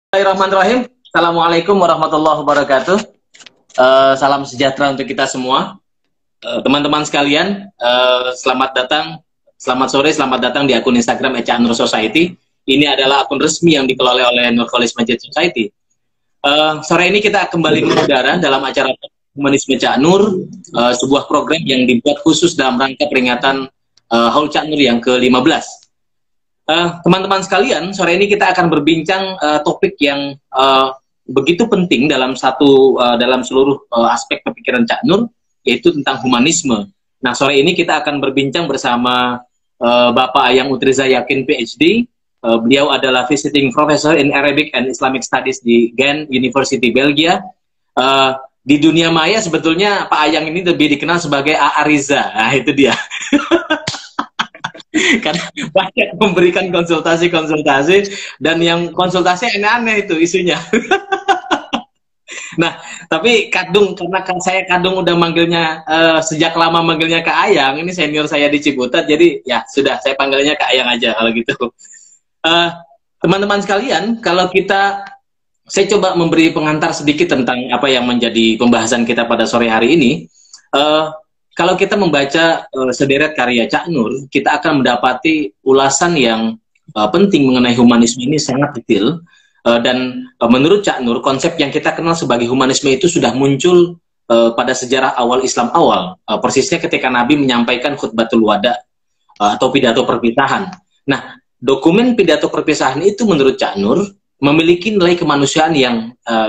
Bismillahirrahmanirrahim. Assalamualaikum warahmatullahi wabarakatuh. Salam sejahtera untuk kita semua. Teman-teman sekalian, selamat datang, selamat sore, selamat datang di akun Instagram @Nur Society. Ini adalah akun resmi yang dikelola oleh Nur College Masjid Society. Sore ini kita kembali mengudara dalam acara Humanisme Cak Nur, sebuah program yang dibuat khusus dalam rangka peringatan Haul Cak Nur yang ke-15. Teman-teman sekalian, sore ini kita akan berbincang topik yang begitu penting dalam seluruh aspek pemikiran Cak Nur, yaitu tentang humanisme. Nah, sore ini kita akan berbincang bersama Bapak Ayang Utriza Yakin PhD. Beliau adalah visiting professor in Arabic and Islamic Studies di Ghent University, Belgia. Di dunia maya sebetulnya Pak Ayang ini lebih dikenal sebagai A.A. Riza. Nah, itu dia. Karena banyak memberikan konsultasi dan yang konsultasi aneh-aneh itu isunya. Nah, tapi karena saya udah manggilnya sejak lama manggilnya Kak Ayang, ini senior saya di Ciputat, jadi ya sudah saya panggilnya Kak Ayang aja kalau gitu. Teman-teman sekalian, saya coba memberi pengantar sedikit tentang apa yang menjadi pembahasan kita pada sore hari ini. Kalau kita membaca sederet karya Cak Nur, kita akan mendapati ulasan yang penting mengenai humanisme ini sangat detail. Dan menurut Cak Nur, konsep yang kita kenal sebagai humanisme itu sudah muncul pada sejarah awal Islam awal. Persisnya ketika Nabi menyampaikan khutbatul wada atau pidato perpisahan. Nah, dokumen pidato perpisahan itu menurut Cak Nur memiliki nilai kemanusiaan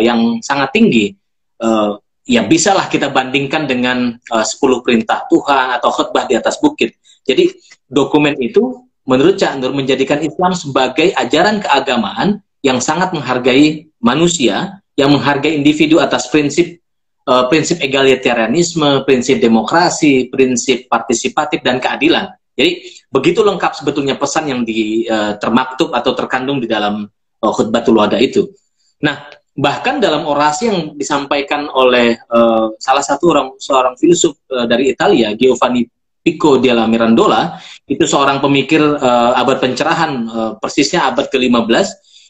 yang sangat tinggi. Ya bisalah kita bandingkan dengan 10 perintah Tuhan atau khutbah di atas bukit. Jadi dokumen itu menurut Cak Nur menjadikan Islam sebagai ajaran keagamaan yang sangat menghargai manusia, yang menghargai individu atas prinsip egalitarianisme, prinsip demokrasi, prinsip partisipatif dan keadilan. Jadi begitu lengkap sebetulnya pesan yang termaktub atau terkandung di dalam khutbatul wada itu. Nah, bahkan dalam orasi yang disampaikan oleh seorang filsuf dari Italia, Giovanni Pico della Mirandola, itu seorang pemikir abad pencerahan, persisnya abad ke-15,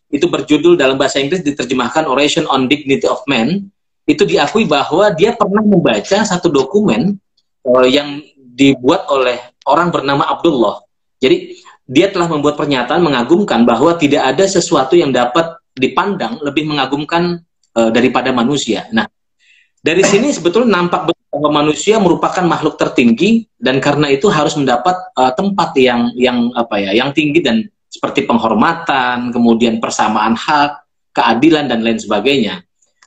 itu berjudul dalam bahasa Inggris diterjemahkan Oration on Dignity of Man. Itu diakui bahwa dia pernah membaca satu dokumen yang dibuat oleh orang bernama Abdullah. Jadi dia telah membuat pernyataan mengagumkan bahwa tidak ada sesuatu yang dapat dipandang lebih mengagumkan daripada manusia. Nah, dari sini sebetulnya nampak betul bahwa manusia merupakan makhluk tertinggi dan karena itu harus mendapat tempat yang tinggi dan seperti penghormatan, kemudian persamaan hak, keadilan dan lain sebagainya.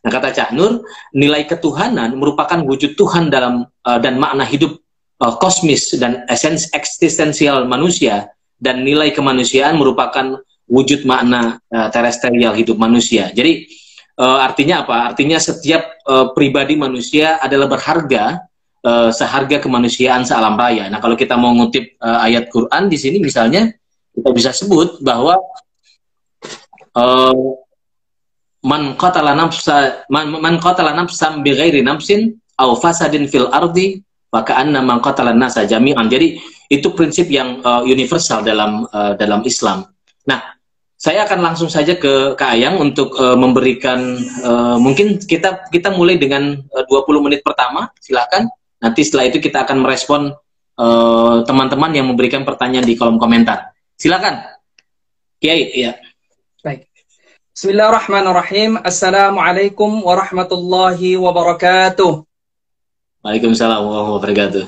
Nah, kata Cak Nur, nilai ketuhanan merupakan wujud Tuhan dan makna hidup kosmis dan eksistensial manusia, dan nilai kemanusiaan merupakan wujud makna terestrial hidup manusia. Jadi artinya apa? Artinya setiap pribadi manusia adalah berharga, seharga kemanusiaan sealam raya. Nah, kalau kita mau ngutip ayat Quran di sini misalnya, kita bisa sebut bahwa man qatala nafsan bighairi nafsin aw fasadin fil ardi fa ka'anna man qatala nasa jami'an. Jadi itu prinsip yang universal dalam Islam. Nah, saya akan langsung saja ke Kak Ayang untuk memberikan mungkin kita mulai dengan 20 menit pertama, silakan. Nanti setelah itu kita akan merespon teman-teman yang memberikan pertanyaan di kolom komentar. Silakan, Kiai. Ya. Baik. Bismillahirrahmanirrahim. Assalamualaikum warahmatullahi wabarakatuh. Waalaikumsalam warahmatullahi wabarakatuh.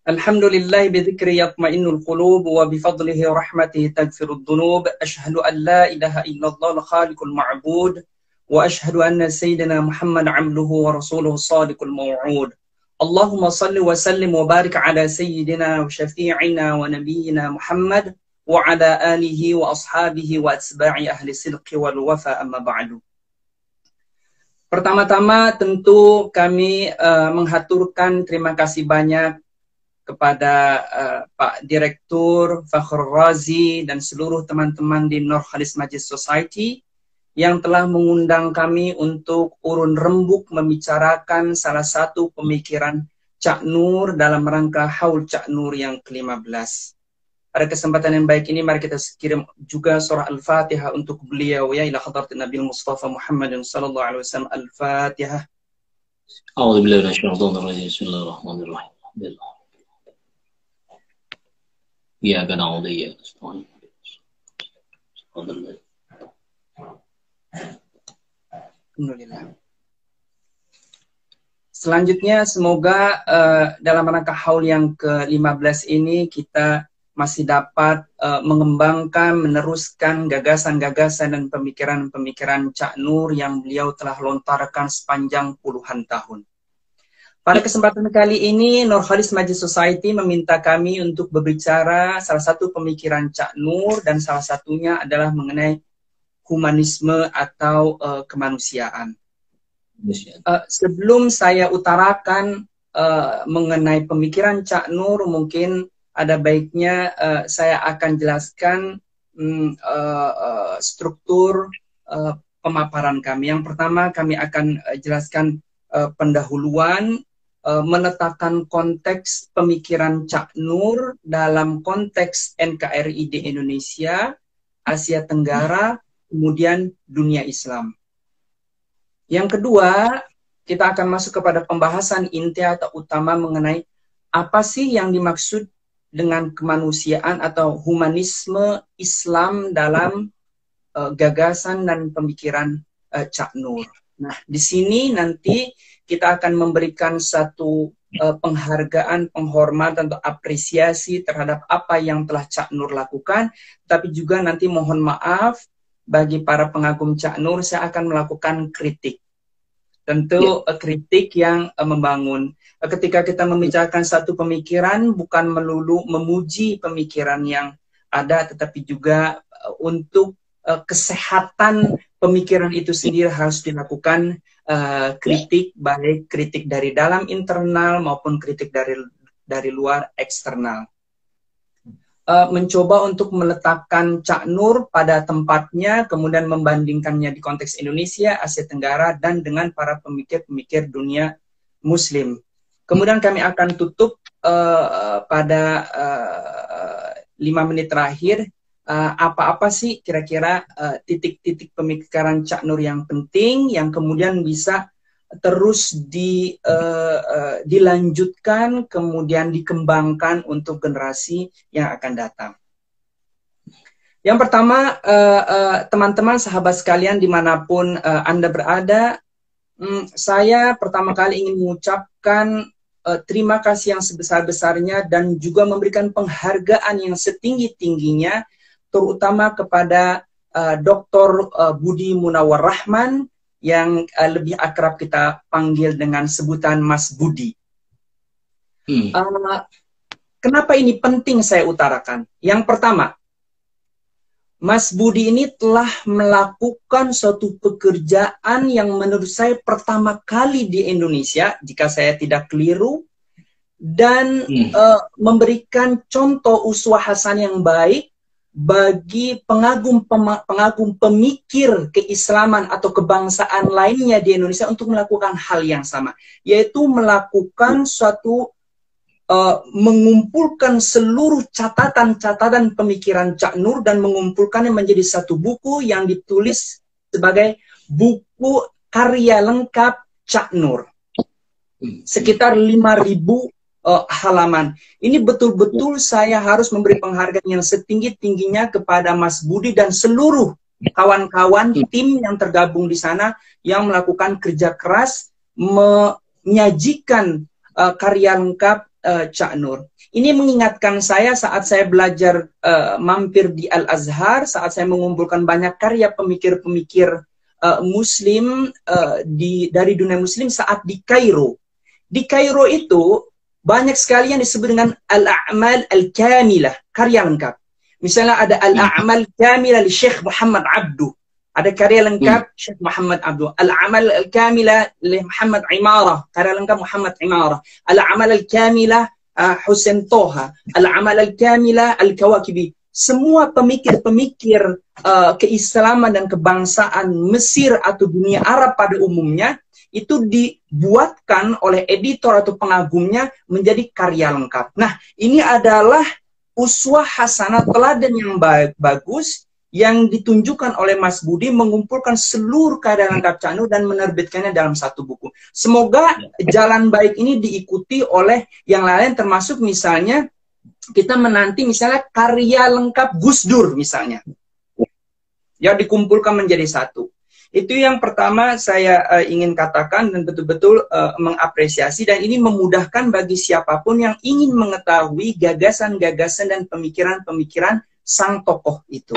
Alhamdulillah bidzikri yatma'innul qulub wa bifadlihi rahmatihi tagfirud dhunub. Asyhadu an la ilaha illallah al-khaliqul ma'bud wa asyhadu anna sayyidina Muhammad 'abduhu wa rasuluhu shadiqul maw'ud. Allahumma salli wa sallim wa barik ala sayyidina wa syafi'ina wa nabiyyina Muhammad wa ala alihi wa ashabihi wa atba'i ahli sidqi wal wafa, amma ba'du. Pertama-tama tentu kami menghaturkan terima kasih banyak kepada Pak Direktur Fakhrul Razi dan seluruh teman-teman di Nur College Masjid Society yang telah mengundang kami untuk urun rembuk membicarakan salah satu pemikiran Cak Nur dalam rangka Haul Cak Nur yang ke-15. Pada kesempatan yang baik ini, mari kita kirim juga surah Al-Fatihah untuk beliau, ya, ila hadratin Nabi Mustafa Muhammad sallallahu alaihi wasallam. Al-Fatihah. A'udzu billahi minasyaitonir rajim. Bismillahirrahmanirrahim. Iyyaka na'budu wa iyyaka nasta'in. Alhamdulillah. Selanjutnya, semoga dalam rangka haul yang ke-15 ini kita masih dapat mengembangkan, meneruskan gagasan-gagasan dan pemikiran-pemikiran Cak Nur yang beliau telah lontarkan sepanjang puluhan tahun. Pada kesempatan kali ini, Nur Khalis Majid Society meminta kami untuk berbicara salah satu pemikiran Cak Nur, dan salah satunya adalah mengenai humanisme atau kemanusiaan. Sebelum saya utarakan mengenai pemikiran Cak Nur, mungkin ada baiknya saya akan jelaskan struktur pemaparan kami. Yang pertama, kami akan jelaskan pendahuluan, meletakkan konteks pemikiran Cak Nur dalam konteks NKRI di Indonesia, Asia Tenggara, kemudian dunia Islam. Yang kedua, kita akan masuk kepada pembahasan inti atau utama mengenai apa sih yang dimaksud dengan kemanusiaan atau humanisme Islam dalam gagasan dan pemikiran Cak Nur. Nah, di sini nanti kita akan memberikan satu penghargaan, penghormatan atau apresiasi terhadap apa yang telah Cak Nur lakukan, tapi juga nanti mohon maaf bagi para pengagum Cak Nur, saya akan melakukan kritik. Tentu kritik yang membangun. Ketika kita membicarakan satu pemikiran, bukan melulu memuji pemikiran yang ada, tetapi juga untuk kesehatan pemikiran itu sendiri harus dilakukan kritik, baik kritik dari dalam internal maupun kritik dari luar eksternal. Mencoba untuk meletakkan Cak Nur pada tempatnya, kemudian membandingkannya di konteks Indonesia, Asia Tenggara, dan dengan para pemikir-pemikir dunia Muslim. Kemudian kami akan tutup pada 5 menit terakhir, apa-apa sih kira-kira titik-titik pemikiran Cak Nur yang penting, yang kemudian bisa terus dilanjutkan, kemudian dikembangkan untuk generasi yang akan datang. Yang pertama, teman-teman, sahabat sekalian dimanapun Anda berada, saya pertama kali ingin mengucapkan terima kasih yang sebesar-besarnya dan juga memberikan penghargaan yang setinggi-tingginya, terutama kepada Dr. Budi Munawar Rahman, yang lebih akrab kita panggil dengan sebutan Mas Budi. Kenapa ini penting saya utarakan? Yang pertama, Mas Budi ini telah melakukan suatu pekerjaan yang menurut saya pertama kali di Indonesia, jika saya tidak keliru, dan memberikan contoh uswah hasan yang baik bagi pengagum pemikir keislaman atau kebangsaan lainnya di Indonesia untuk melakukan hal yang sama, yaitu melakukan suatu mengumpulkan seluruh catatan-catatan pemikiran Cak Nur dan mengumpulkannya menjadi satu buku yang ditulis sebagai buku karya lengkap Cak Nur, sekitar 5.000 halaman. Ini betul-betul saya harus memberi penghargaan yang setinggi-tingginya kepada Mas Budi dan seluruh kawan-kawan tim yang tergabung di sana yang melakukan kerja keras menyajikan karya lengkap Cak Nur. Ini mengingatkan saya saat saya belajar mampir di Al-Azhar, saat saya mengumpulkan banyak karya pemikir-pemikir Muslim dari dunia Muslim saat di Kairo. Di Kairo itu banyak sekali yang disebut dengan Al-A'mal Al-Kamilah, karya lengkap. Misalnya ada Al-A'mal Kamilah li Syekh Muhammad Abdu. Ada karya lengkap Syekh Muhammad Abdu. Al-A'mal Al-Kamilah li Muhammad Imarah, karya lengkap Muhammad Imarah. Al-A'mal Al-Kamilah Hussein Toha. Al-A'mal Al-Kamilah Al-Kawakibi. Semua pemikir-pemikir keislaman dan kebangsaan Mesir atau dunia Arab pada umumnya itu dibuatkan oleh editor atau pengagumnya menjadi karya lengkap. Nah, ini adalah uswah hasanah, teladan yang bagus yang ditunjukkan oleh Mas Budi, mengumpulkan seluruh keadaan lengkap Cak Nur dan menerbitkannya dalam satu buku. Semoga jalan baik ini diikuti oleh yang lain, termasuk misalnya kita menanti misalnya karya lengkap Gus Dur misalnya, yang dikumpulkan menjadi satu. Itu yang pertama saya ingin katakan dan betul-betul mengapresiasi, dan ini memudahkan bagi siapapun yang ingin mengetahui gagasan-gagasan dan pemikiran-pemikiran sang tokoh itu.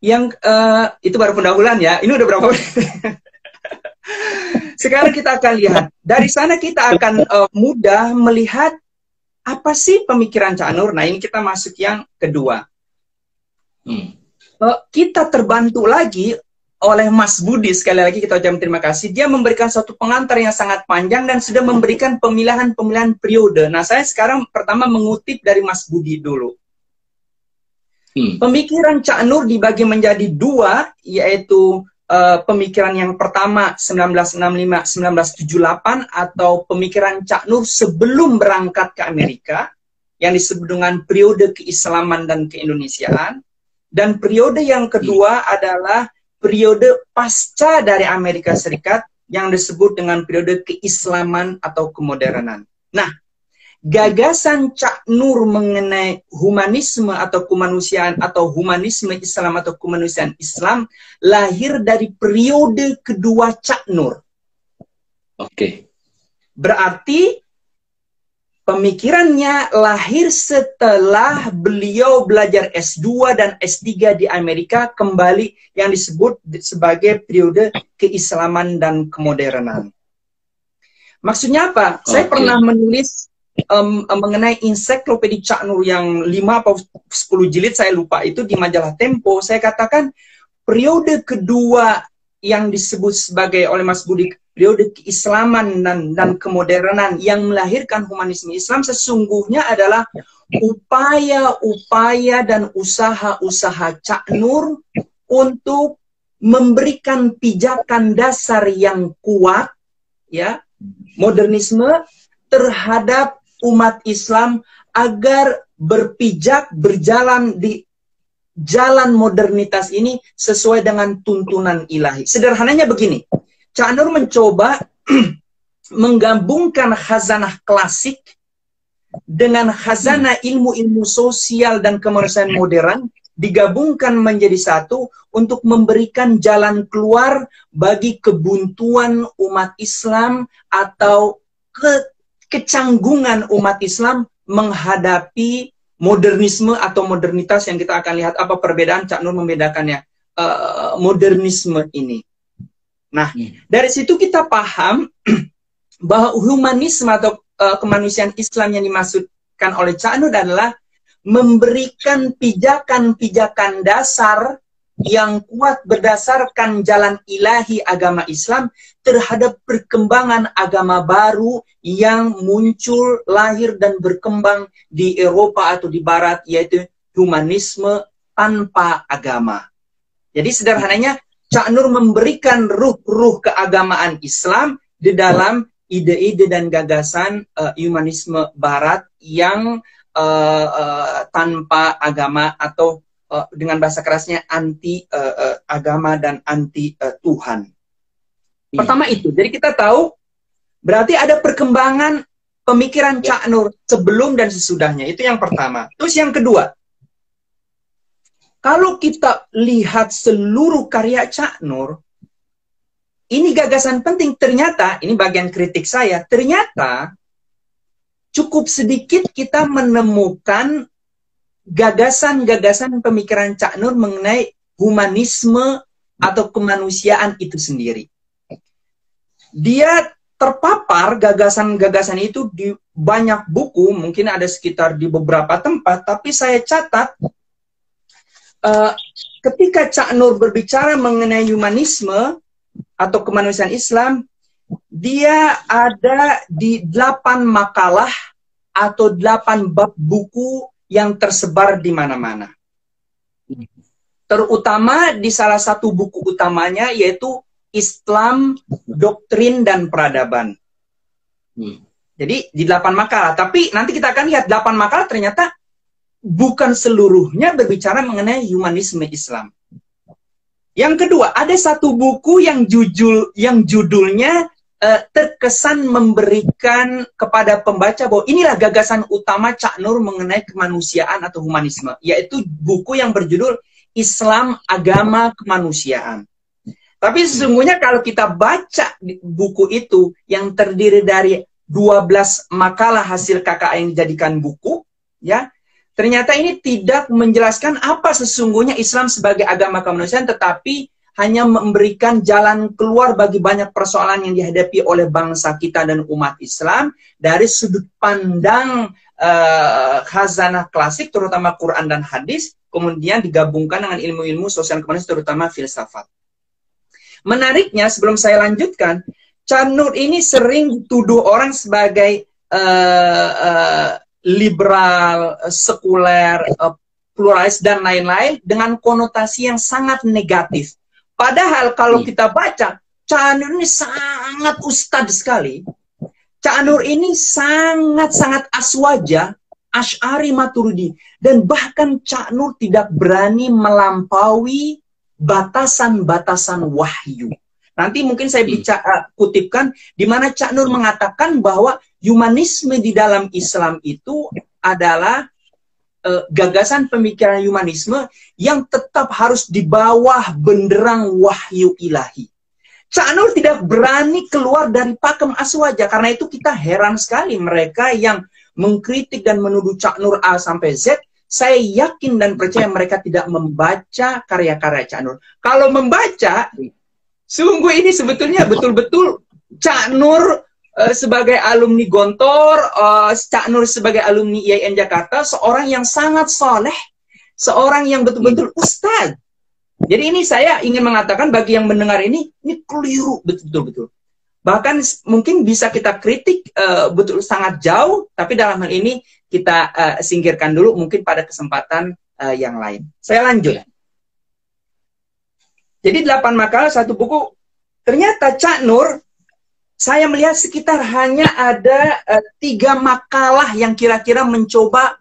Yang itu baru pendahuluan ya. Ini udah berapa menit? Sekarang kita akan lihat. Dari sana kita akan mudah melihat apa sih pemikiran Cak Nur. Nah, ini kita masuk yang kedua. Kita terbantu lagi oleh Mas Budi. Sekali lagi kita ucapkan terima kasih. Dia memberikan suatu pengantar yang sangat panjang dan sudah memberikan pemilihan-pemilihan periode. Nah, saya sekarang pertama mengutip dari Mas Budi dulu. Pemikiran Cak Nur dibagi menjadi dua, yaitu pemikiran yang pertama 1965-1978 atau pemikiran Cak Nur sebelum berangkat ke Amerika yang disebut dengan periode keislaman dan keindonesiaan, dan periode yang kedua adalah periode pasca dari Amerika Serikat yang disebut dengan periode keislaman atau kemodernan. Nah, gagasan Cak Nur mengenai humanisme atau kemanusiaan atau humanisme Islam atau kemanusiaan Islam lahir dari periode kedua Cak Nur. Oke. Berarti pemikirannya lahir setelah beliau belajar S2 dan S3 di Amerika, kembali yang disebut sebagai periode keislaman dan kemodernan. Maksudnya apa? Saya pernah menulis mengenai ensiklopedia Cak Nur yang 5 atau 10 jilid, saya lupa, itu di majalah Tempo. Saya katakan periode kedua yang disebut sebagai oleh Mas Budi periode keislaman dan kemodernan yang melahirkan humanisme Islam sesungguhnya adalah upaya-upaya dan usaha-usaha Cak Nur untuk memberikan pijakan dasar yang kuat, ya, modernisme terhadap umat Islam agar berpijak, berjalan di jalan modernitas ini sesuai dengan tuntunan ilahi. Sederhananya begini, Cak Nur mencoba menggabungkan khazanah klasik dengan khazanah ilmu-ilmu sosial dan kemanusiaan modern, digabungkan menjadi satu untuk memberikan jalan keluar bagi kebuntuan umat Islam atau kecanggungan umat Islam menghadapi modernisme atau modernitas yang kita akan lihat apa perbedaan Cak Nur membedakannya modernisme ini. Nah, dari situ kita paham bahwa humanisme atau kemanusiaan Islam yang dimaksudkan oleh Cak Nur adalah memberikan pijakan-pijakan dasar yang kuat berdasarkan jalan ilahi agama Islam terhadap perkembangan agama baru yang muncul, lahir, dan berkembang di Eropa atau di Barat, yaitu humanisme tanpa agama. Jadi sederhananya, Cak Nur memberikan ruh-ruh keagamaan Islam di dalam ide-ide dan gagasan humanisme Barat yang tanpa agama atau dengan bahasa kerasnya anti agama dan anti Tuhan. Pertama itu. Jadi kita tahu berarti ada perkembangan pemikiran Cak Nur sebelum dan sesudahnya. Itu yang pertama. Terus yang kedua, kalau kita lihat seluruh karya Cak Nur, ini gagasan penting. Ternyata, ini bagian kritik saya, ternyata cukup sedikit kita menemukan gagasan-gagasan pemikiran Cak Nur mengenai humanisme atau kemanusiaan itu sendiri. Dia terpapar gagasan-gagasan itu di banyak buku, mungkin ada sekitar di beberapa tempat, tapi saya catat ketika Cak Nur berbicara mengenai humanisme atau kemanusiaan Islam, dia ada di 8 makalah atau 8 bab buku yang tersebar di mana-mana. Terutama di salah satu buku utamanya, yaitu Islam, Doktrin, dan Peradaban. Jadi di 8 makalah. Tapi nanti kita akan lihat 8 makalah ternyata bukan seluruhnya berbicara mengenai humanisme Islam. Yang kedua, ada satu buku yang judulnya terkesan memberikan kepada pembaca bahwa inilah gagasan utama Cak Nur mengenai kemanusiaan atau humanisme, yaitu buku yang berjudul Islam Agama Kemanusiaan. Tapi sesungguhnya kalau kita baca buku itu yang terdiri dari 12 makalah hasil KKA yang dijadikan buku, ya, ternyata ini tidak menjelaskan apa sesungguhnya Islam sebagai agama kemanusiaan, tetapi hanya memberikan jalan keluar bagi banyak persoalan yang dihadapi oleh bangsa kita dan umat Islam dari sudut pandang khazanah klasik, terutama Quran dan hadis, kemudian digabungkan dengan ilmu-ilmu sosial kemanusiaan, terutama filsafat. Menariknya, sebelum saya lanjutkan, Cak Nur ini sering dituduh orang sebagai liberal, sekuler, pluralis, dan lain-lain dengan konotasi yang sangat negatif. Padahal kalau kita baca, Cak Nur ini sangat ustadz sekali. Cak Nur ini sangat-sangat aswaja, Asy'ari Maturidi. Dan bahkan Cak Nur tidak berani melampaui batasan-batasan wahyu. Nanti mungkin saya kutipkan di mana Cak Nur mengatakan bahwa humanisme di dalam Islam itu adalah gagasan pemikiran humanisme yang tetap harus di bawah benderang wahyu ilahi. Cak Nur tidak berani keluar dari pakem aswaja. Karena itu kita heran sekali mereka yang mengkritik dan menuduh Cak Nur A sampai Z. Saya yakin dan percaya mereka tidak membaca karya-karya Cak Nur. Kalau membaca, sungguh ini sebetulnya betul-betul Cak Nur sebagai alumni Gontor, Cak Nur sebagai alumni IAIN Jakarta, seorang yang sangat soleh, seorang yang betul-betul ustadz. Jadi ini saya ingin mengatakan bagi yang mendengar ini keliru betul-betul. Bahkan mungkin bisa kita kritik betul sangat jauh, tapi dalam hal ini kita singkirkan dulu mungkin pada kesempatan yang lain. Saya lanjut. Jadi 8 makalah, satu buku. Ternyata Cak Nur, saya melihat sekitar hanya ada 3 makalah yang kira-kira mencoba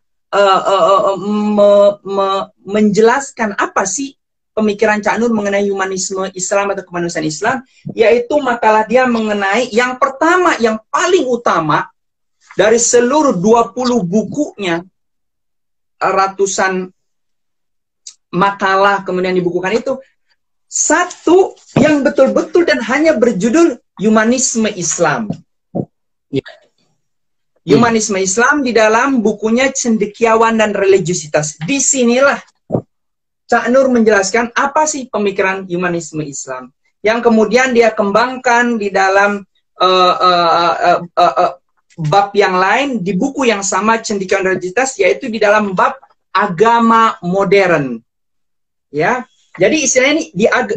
menjelaskan apa sih pemikiran Cak Nur mengenai humanisme Islam atau kemanusiaan Islam, yaitu makalah dia mengenai yang pertama, yang paling utama dari seluruh 20 bukunya, ratusan makalah kemudian dibukukan itu, satu yang betul-betul dan hanya berjudul Humanisme Islam. Humanisme Islam di dalam bukunya Cendekiawan dan Religiusitas. Disinilah Cak Nur menjelaskan apa sih pemikiran humanisme Islam. Yang kemudian dia kembangkan di dalam bab yang lain, di buku yang sama Cendekiawan dan Religiusitas, yaitu di dalam bab agama modern. Ya. Jadi istilahnya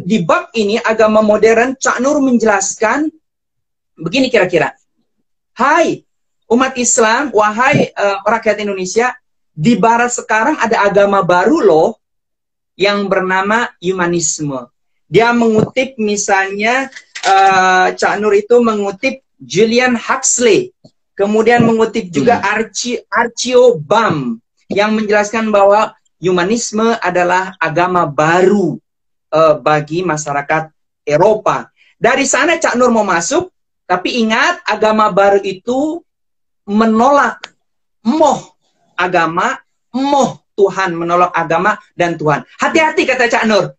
di bab ini agama modern, Cak Nur menjelaskan begini kira-kira. Hai umat Islam, wahai rakyat Indonesia, di barat sekarang ada agama baru loh yang bernama humanisme. Dia mengutip misalnya Cak Nur itu mengutip Julian Huxley, kemudian mengutip juga Archie Bam yang menjelaskan bahwa humanisme adalah agama baru bagi masyarakat Eropa. Dari sana Cak Nur mau masuk, tapi ingat agama baru itu menolak agama, Tuhan, menolak agama dan Tuhan. Hati-hati kata Cak Nur,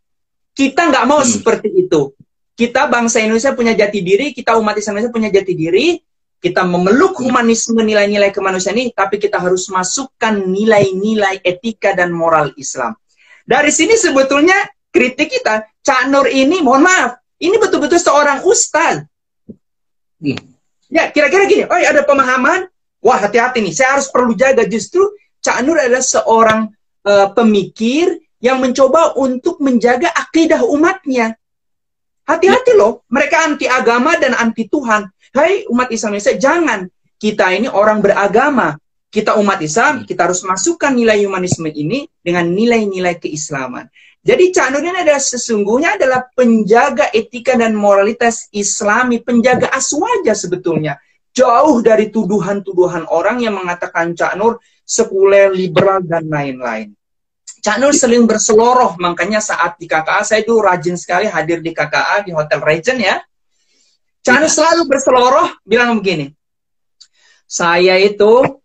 kita nggak mau seperti itu. Kita bangsa Indonesia punya jati diri, kita umat Islam Indonesia punya jati diri. Kita memeluk humanisme, nilai-nilai kemanusiaan ini, tapi kita harus masukkan nilai-nilai etika dan moral Islam. Dari sini sebetulnya kritik kita, Cak Nur ini, mohon maaf, ini betul-betul seorang ustaz. Ya, kira-kira gini, oh ada pemahaman, wah hati-hati nih, saya harus perlu jaga. Justru Cak Nur adalah seorang pemikir yang mencoba untuk menjaga akidah umatnya. Hati-hati loh, mereka anti agama dan anti Tuhan. Hai umat Islam Indonesia, jangan. Kita ini orang beragama. Kita umat Islam, kita harus masukkan nilai humanisme ini dengan nilai-nilai keislaman. Jadi Cak Nur ini adalah sesungguhnya adalah penjaga etika dan moralitas Islami, penjaga aswaja sebetulnya. jauh dari tuduhan-tuduhan orang yang mengatakan Cak Nur sekuler, liberal, dan lain-lain. Cak Nur sering berseloroh, makanya saat di KKA, saya itu rajin sekali hadir di KKA, di Hotel Regent ya. Cak Nur selalu berseloroh, bilang begini, saya itu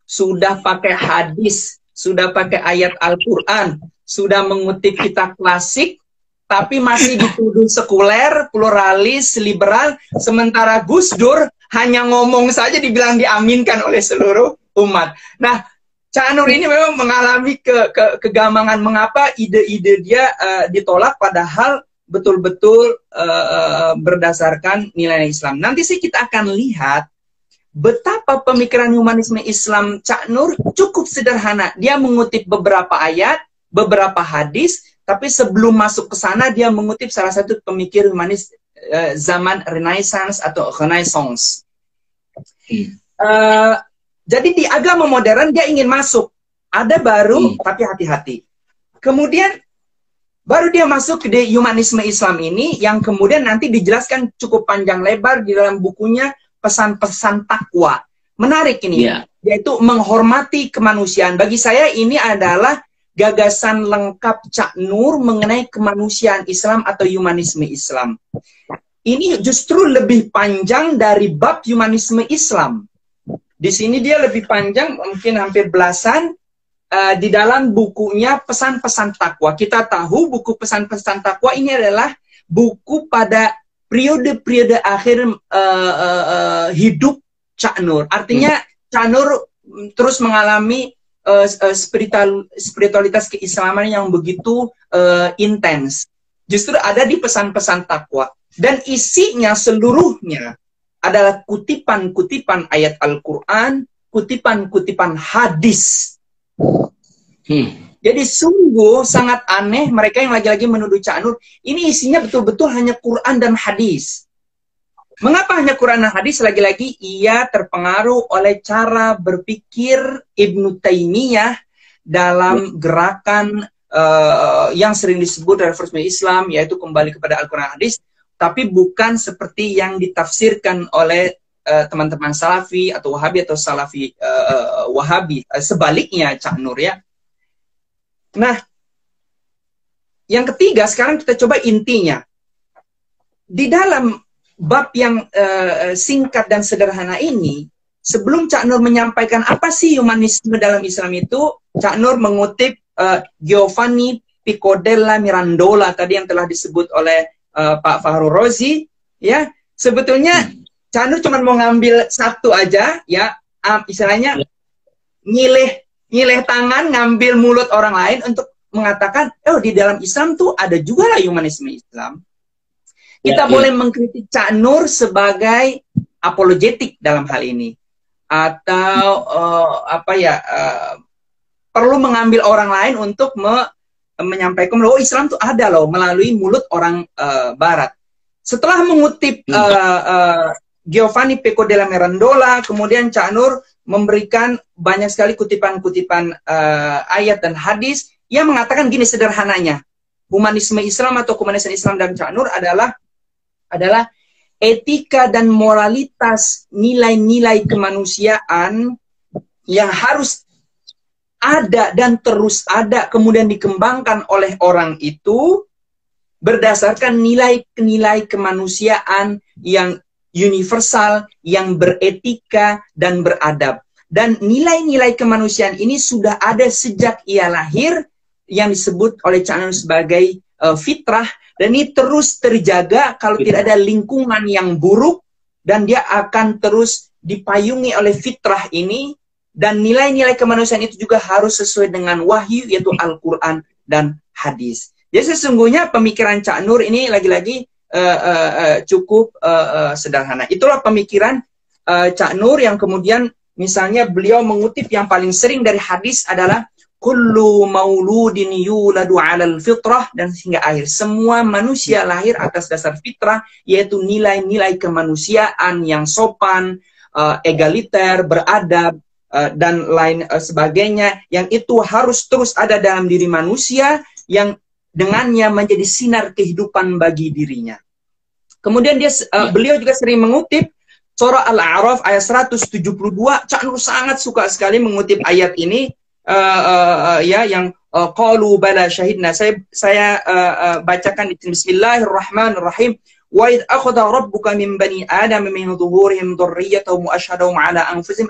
sudah pakai hadis, sudah pakai ayat Al-Quran, sudah mengutip kitab klasik, tapi masih dituduh sekuler, pluralis, liberal, sementara Gus Dur hanya ngomong saja dibilang diaminkan oleh seluruh umat. Nah, Cak Nur ini memang mengalami kegamangan mengapa ide-ide dia ditolak padahal betul-betul berdasarkan nilai Islam. Nanti sih kita akan lihat betapa pemikiran humanisme Islam Cak Nur cukup sederhana. Dia mengutip beberapa ayat, beberapa hadis, tapi sebelum masuk ke sana dia mengutip salah satu pemikir humanis zaman Renaissance atau Renaissance. Jadi di agama modern dia ingin masuk. Ada baru, tapi hati-hati. Kemudian baru dia masuk di humanisme Islam ini yang kemudian nanti dijelaskan cukup panjang lebar di dalam bukunya Pesan-pesan Takwa. Menarik ini, yaitu menghormati kemanusiaan. Bagi saya ini adalah gagasan lengkap Cak Nur mengenai kemanusiaan Islam atau humanisme Islam. Ini justru lebih panjang dari bab humanisme Islam. Di sini dia lebih panjang, mungkin hampir belasan, di dalam bukunya Pesan-pesan Takwa. Kita tahu buku Pesan-pesan Takwa ini adalah buku pada periode-periode akhir hidup Cak Nur. Artinya Cak Nur terus mengalami spiritualitas keislaman yang begitu intens. Justru ada di Pesan-pesan Takwa. Dan isinya seluruhnya adalah kutipan-kutipan ayat Al-Quran, kutipan-kutipan hadis. Jadi sungguh sangat aneh mereka yang lagi-lagi menuduh Cak Nur. Ini isinya betul-betul hanya Quran dan hadis. Mengapa hanya Quran dan hadis? Lagi-lagi ia terpengaruh oleh cara berpikir Ibnu Taimiyah dalam gerakan yang sering disebut reformisme Islam, yaitu kembali kepada Al-Quran dan hadis, tapi bukan seperti yang ditafsirkan oleh teman-teman Salafi atau Wahabi atau Salafi Wahabi. Sebaliknya Cak Nur ya. Nah, yang ketiga sekarang kita coba intinya. Di dalam bab yang singkat dan sederhana ini, sebelum Cak Nur menyampaikan apa sih humanisme dalam Islam itu, Cak Nur mengutip Giovanni Pico della Mirandola tadi yang telah disebut oleh Pak Fahru Rozi, ya. Sebetulnya Cak Nur cuma mau ngambil satu aja, ya, istilahnya nyileh tangan, ngambil mulut orang lain untuk mengatakan, oh di dalam Islam tuh ada juga lah humanisme Islam. Kita boleh mengkritik Cak Nur sebagai apologetik dalam hal ini, atau perlu mengambil orang lain untuk menyampaikan bahwa Islam tuh ada loh melalui mulut orang Barat. Setelah mengutip Giovanni Pico della Mirandola, kemudian Cak Nur memberikan banyak sekali kutipan-kutipan ayat dan hadis yang mengatakan gini sederhananya, humanisme Islam atau humanisme Islam dan Cak Nur adalah etika dan moralitas, nilai-nilai kemanusiaan yang harus ada dan terus ada, kemudian dikembangkan oleh orang itu berdasarkan nilai-nilai kemanusiaan yang universal, yang beretika dan beradab. Dan nilai-nilai kemanusiaan ini sudah ada sejak ia lahir, yang disebut oleh Cak Nur sebagai fitrah, dan ini terus terjaga kalau tidak ada lingkungan yang buruk, dan dia akan terus dipayungi oleh fitrah ini. Dan nilai-nilai kemanusiaan itu juga harus sesuai dengan wahyu, yaitu Al-Quran dan hadis. Jadi sesungguhnya pemikiran Cak Nur ini lagi-lagi cukup sederhana. Itulah pemikiran Cak Nur yang kemudian misalnya beliau mengutip yang paling sering dari hadis adalah kullu mauludin yuladu 'alal fitrah, dan hingga akhir. Semua manusia lahir atas dasar fitrah, yaitu nilai-nilai kemanusiaan yang sopan, egaliter, beradab, dan lain sebagainya, yang itu harus terus ada dalam diri manusia, yang dengannya menjadi sinar kehidupan bagi dirinya. Kemudian beliau juga sering mengutip Surah Al-A'raf ayat 172, Cak Nur sangat suka sekali mengutip ayat ini, ya, yang qalu bala syahidna. Saya bacakan di Bismillahirrahmanirrahim. Wa id akhadha rabbuka min bani adam min dhuhurihim dhurriyyatahum wa ashhadahum ala anfusihim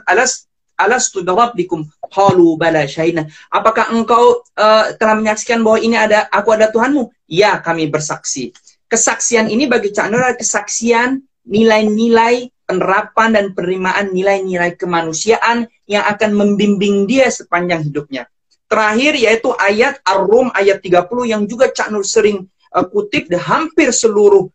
alastu birabbikum qalu bala syahidna. Apakah engkau telah menyaksikan bahwa ini aku ada Tuhanmu? Ya, kami bersaksi. Kesaksian ini bagi Cak Nur adalah kesaksian nilai-nilai penerapan dan penerimaan nilai-nilai kemanusiaan yang akan membimbing dia sepanjang hidupnya. Terakhir yaitu ayat Ar-Rum ayat 30 yang juga Cak Nur sering kutip di hampir seluruh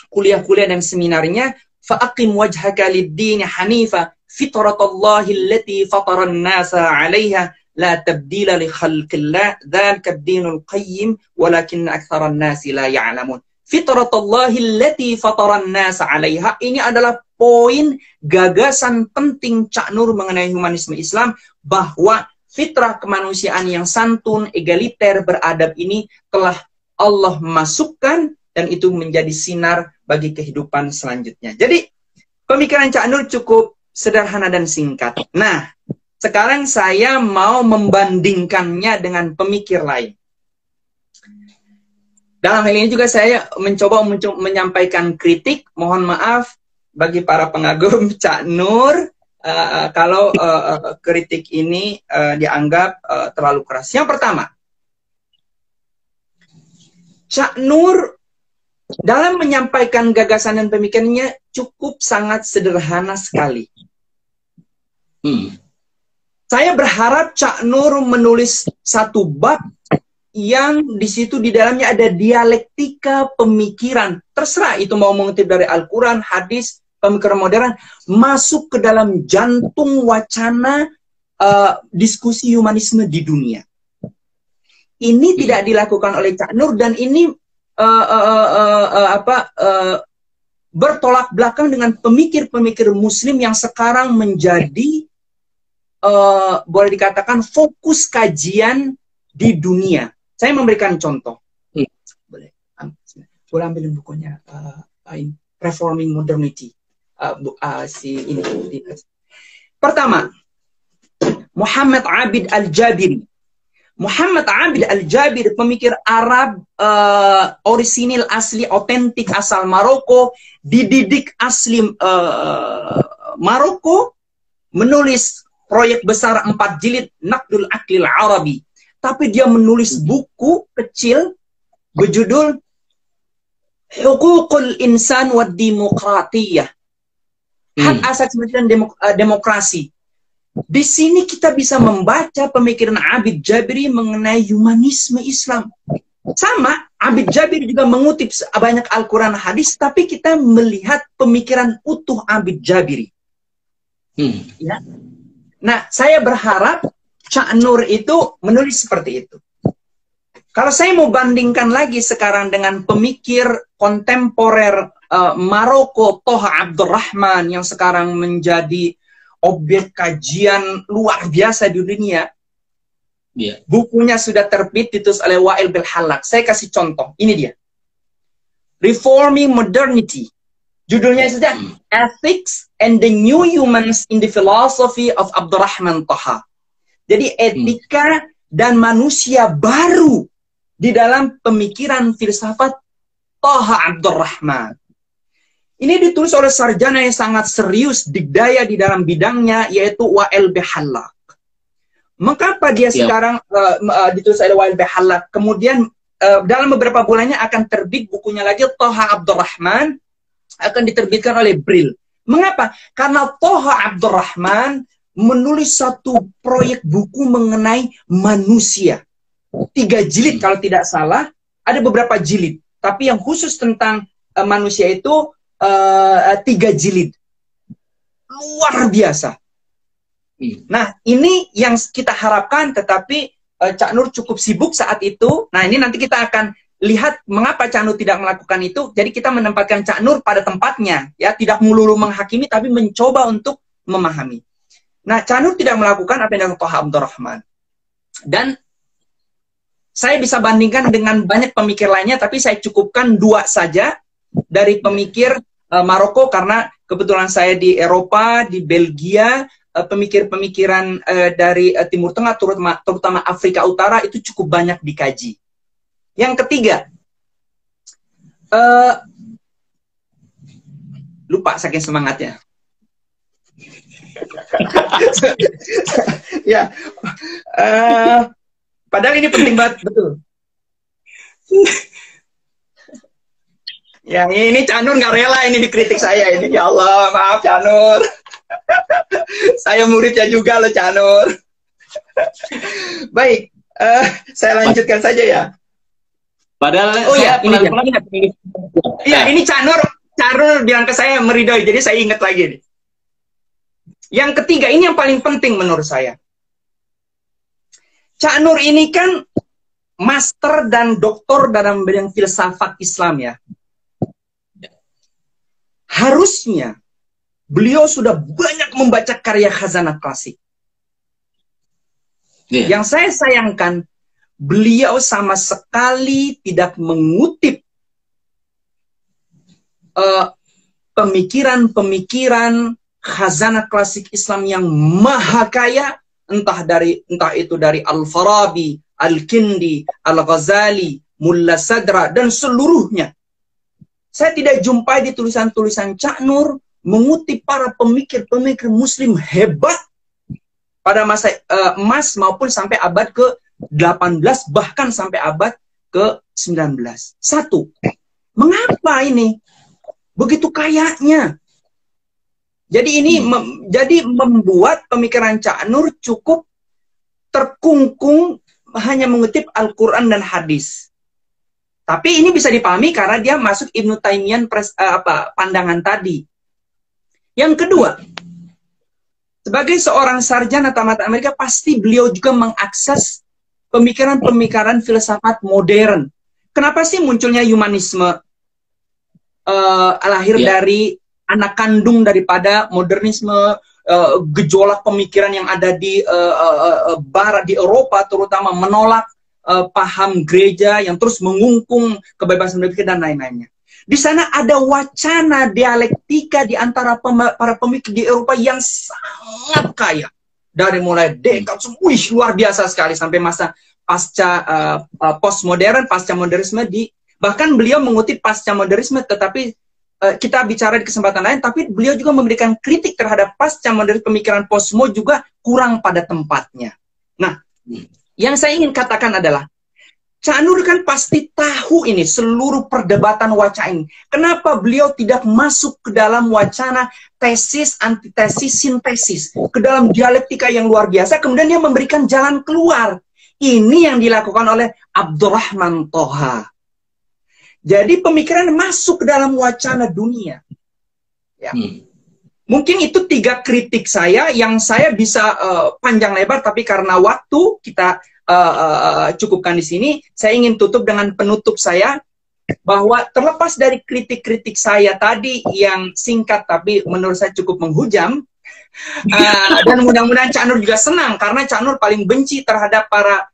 kuliah-kuliah dan seminarnya. Fa'aqim wajhaka lid-dini hanifa fitratallahi allati fataran nasa 'alaiha la tabdila li khalqillah dzalika ad-dinul qayyim walakin aktsaran nasi la ya'lamun. Fitratallahi allati fataran nasa 'alaiha, ini adalah poin gagasan penting Cak Nur mengenai humanisme Islam, bahwa fitrah kemanusiaan yang santun, egaliter, beradab ini telah Allah masukkan dan itu menjadi sinar bagi kehidupan selanjutnya. Jadi pemikiran Cak Nur cukup sederhana dan singkat. Nah, sekarang saya mau membandingkannya dengan pemikir lain. Dalam hal ini juga saya mencoba menyampaikan kritik. Mohon maaf bagi para pengagum Cak Nur kalau kritik ini dianggap terlalu keras. Yang pertama, Cak Nur dalam menyampaikan gagasan dan pemikirannya cukup sangat sederhana sekali. Saya berharap Cak Nur menulis satu bab yang di situ di dalamnya ada dialektika pemikiran. Terserah itu mau mengutip dari Al-Quran, hadis, pemikiran modern, masuk ke dalam jantung wacana diskusi humanisme di dunia. Ini tidak dilakukan oleh Cak Nur dan ini bertolak belakang dengan pemikir-pemikir Muslim yang sekarang menjadi boleh dikatakan fokus kajian di dunia. Saya memberikan contoh. Boleh ambilin bukunya Reforming Modernity. Pertama, Muhammad Abid Al-Jabiri. Muhammad Abid Al-Jabir, pemikir Arab orisinil, asli, otentik, asal Maroko, dididik asli Maroko, menulis proyek besar 4 jilid Naqdul Aqlil Arabi. Tapi dia menulis buku kecil berjudul Huququl Insan wa Demokratiyah. Hak asasi manusia dan demokrasi. Di sini kita bisa membaca pemikiran Abid Jabiri mengenai humanisme Islam. Sama, Abid Jabiri juga mengutip banyak Al-Quran hadis, tapi kita melihat pemikiran utuh Abid Jabiri. Ya. Nah, saya berharap Cak Nur itu menulis seperti itu. Kalau saya mau bandingkan lagi sekarang dengan pemikir kontemporer Maroko, Toha Abdurrahman, yang sekarang menjadi objek kajian luar biasa di dunia. Bukunya sudah terbit, ditulis oleh Wa'il Bilhallaq. Saya kasih contoh, ini dia. Reforming Modernity. Judulnya saja Ethics and the New Humans in the Philosophy of Abdurrahman Toha. Jadi etika dan manusia baru di dalam pemikiran filsafat Toha Abdurrahman. Ini ditulis oleh sarjana yang sangat serius, digdaya di dalam bidangnya, yaitu Wa'il Bilhallaq. Mengapa dia sekarang ditulis oleh Wa'il Bilhallaq? Kemudian dalam beberapa bulannya akan terbit bukunya lagi, Toha Abdurrahman, akan diterbitkan oleh Brill. Mengapa? Karena Toha Abdurrahman menulis satu proyek buku mengenai manusia. 3 jilid kalau tidak salah, ada beberapa jilid. Tapi yang khusus tentang manusia itu 3 jilid. Luar biasa. Nah, ini yang kita harapkan, tetapi Cak Nur cukup sibuk saat itu. Nah, ini nanti kita akan lihat mengapa Cak Nur tidak melakukan itu. Jadi kita menempatkan Cak Nur pada tempatnya, ya, tidak melulu menghakimi, tapi mencoba untuk memahami. Nah, Cak Nur tidak melakukan apa yang dilakukan Toha Abdurrahman. Dan saya bisa bandingkan dengan banyak pemikir lainnya, tapi saya cukupkan 2 saja dari pemikir Maroko karena kebetulan saya di Eropa, di Belgia, pemikir-pemikiran dari Timur Tengah, terutama Afrika Utara itu cukup banyak dikaji. Yang ketiga, lupa saking semangatnya. Ya, padahal ini penting banget, betul. Ya, ini Canur nggak rela ini dikritik saya ini. Ya Allah, maaf Canur. Saya muridnya juga loh Canur. Baik, saya lanjutkan saja ya. Padahal oh saya ya, ini pelan-pelan iya, ini Canur bilang ke saya meridoi, jadi saya ingat lagi nih. Yang ketiga, ini yang paling penting menurut saya. Cak Nur ini kan master dan doktor dalam bidang filsafat Islam ya. Harusnya beliau sudah banyak membaca karya khazanah klasik. Yang saya sayangkan, beliau sama sekali tidak mengutip pemikiran-pemikiran khazanah klasik Islam yang maha kaya, entah itu dari Al-Farabi, Al-Kindi, Al-Ghazali, Mulla Sadra, dan seluruhnya. Saya tidak jumpai di tulisan-tulisan Cak Nur mengutip para pemikir-pemikir muslim hebat pada masa emas maupun sampai abad ke-18, bahkan sampai abad ke-19. Satu, mengapa ini begitu kayanya? Jadi ini membuat pemikiran Cak Nur cukup terkungkung hanya mengutip Al-Quran dan hadis. Tapi ini bisa dipahami karena dia masuk Ibnu Taimiyah pandangan tadi. Yang kedua, sebagai seorang sarjana tamat Amerika, pasti beliau juga mengakses pemikiran-pemikiran filsafat modern. Kenapa sih munculnya humanisme? Lahir dari anak kandung daripada modernisme, gejolak pemikiran yang ada di barat, di Eropa terutama, menolak paham gereja yang terus mengungkung kebebasan berpikir dan lain-lainnya. Di sana ada wacana dialektika di antara para pemikir di Eropa yang sangat kaya. Dari mulai Descartes, luar biasa sekali, sampai masa pasca postmodern, pasca modernisme, bahkan beliau mengutip pasca modernisme, tetapi kita bicara di kesempatan lain, tapi beliau juga memberikan kritik terhadap pasca modernisme, pemikiran postmo juga kurang pada tempatnya. Nah, yang saya ingin katakan adalah, Cak Nur kan pasti tahu ini seluruh perdebatan wacana ini. Kenapa beliau tidak masuk ke dalam wacana tesis, antitesis, sintesis, ke dalam dialektika yang luar biasa, kemudian dia memberikan jalan keluar. Ini yang dilakukan oleh Abdurrahman Toha. Jadi pemikiran masuk ke dalam wacana dunia. Ya. Mungkin itu 3 kritik saya yang saya bisa panjang lebar, tapi karena waktu kita cukupkan di sini. Saya ingin tutup dengan penutup saya, bahwa terlepas dari kritik-kritik saya tadi yang singkat tapi menurut saya cukup menghujam, dan mudah-mudahan Cak Nur juga senang, karena Cak Nur paling benci terhadap para